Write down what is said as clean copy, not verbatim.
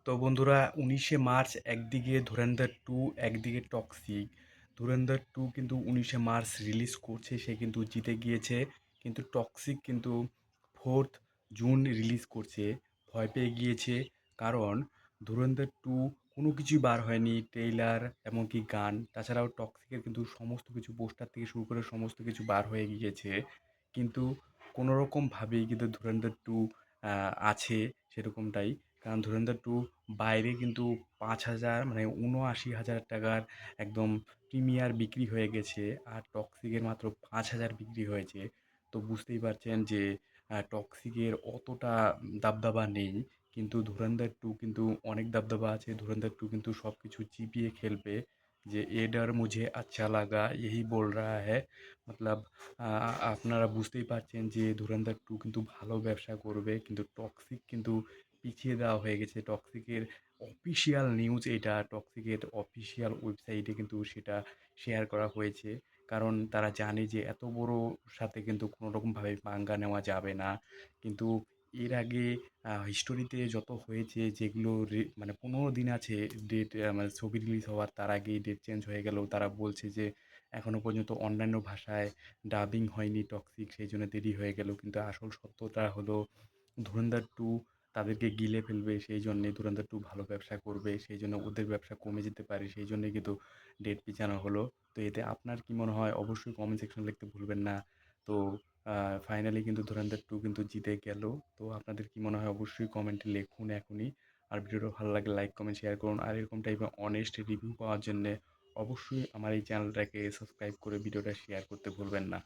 তো বন্ধুরা ১৯শে মার্চ একদিকে ধুরন্ধর 2 একদিকে টক্সিক। ধুরন্ধর 2 কিন্তু ১৯শে মার্চ রিলিজ করছে, সে কিন্তু জিতে গিয়েছে। কিন্তু টক্সিক কিন্তু 4th জুন রিলিজ করছে, ভয় পেয়ে গিয়েছে। কারণ ধুরন্ধর 2 কোনো কিছুই বার হয়নি, ট্রেইলার এমনকি গান। তাছাড়াও টক্সিকের কিন্তু সমস্ত কিছু পোস্টার থেকে শুরু করে সমস্ত কিছু বার হয়ে গিয়েছে। কিন্তু কোনোরকমভাবেই কিন্তু ধুরন্ধর 2 আছে সেরকমটাই। কারণ ধুরন্ধর 2 বাইরে কিন্তু ৫,০০০ মানে ৭৯,০০০ টাকার একদম প্রিমিয়ার বিক্রি হয়ে গেছে। আর টক্সিকের মাত্র ৫,০০০ বিক্রি হয়েছে। তো বুঝতেই পারছেন যে টক্সিকের অতটা দাবদাবা নেই। কিন্তু ধুরন্ধর 2 কিন্তু অনেক দাবদাবা আছে। ধুরন্ধর 2 কিন্তু সব কিছু চিপিয়ে খেলবে। যে "ये डर मुझे अच्छा लगा यही बोल रहा है"। মতলব আপনারা বুঝতেই পারছেন যে ধুরন্ধর 2 কিন্তু ভালো ব্যবসা করবে। কিন্তু টক্সিক কিন্তু পিছিয়ে দেওয়া হয়ে গেছে। টক্সিকের অফিসিয়াল নিউজ এটা, টক্সিকের অফিসিয়াল ওয়েবসাইটে কিন্তু সেটা শেয়ার করা হয়েছে। কারণ তারা জানে যে এত বড় সাথে কিন্তু কোনোরকমভাবে পাঙ্গা নেওয়া যাবে না। কিন্তু এর আগে হিস্টোরিতে যত হয়েছে যেগুলো মানে ১৫ দিন আছে ডেট, মানে ছবি রিলিজ হওয়ার, তার আগেই ডেট চেঞ্জ হয়ে গেল। তারা বলছে যে এখনো পর্যন্ত অন্যান্য ভাষায় ডাবিং হয়নি টক্সিক, সেইজন্য দেরি হয়ে গেল। কিন্তু আসল সত্যটা হলো ধুরন্ধর 2 তাদেরকে গিলে ফেলবে, সেই জন্যে ধুরন্ধর 2 ভালো ব্যবসা করবে। সেই জন্য ওদের ব্যবসা কমে যেতে পারে। সেই জন্যই কিন্তু ডেট পিছানো হলো। তো এতে আপনার কি মনে হয় অবশ্যই কমেন্ট সেকশনে লিখতে ভুলবেন না। তো ফাইনালি কিন্তু ধুরন্ধর 2 কিন্তু জিতে গেল। তো আপনাদের কি মনে হয় অবশ্যই কমেন্টে লিখুন এখনই। আর ভিডিওটা ভালো লাগলে লাইক, কমেন্ট, শেয়ার করুন। আর এরকম টাইপের অনেস্ট রিভিউ পাওয়ার জন্যে অবশ্যই আমার এই চ্যানেলটাকে সাবস্ক্রাইব করে ভিডিওটা শেয়ার করতে ভুলবেন না।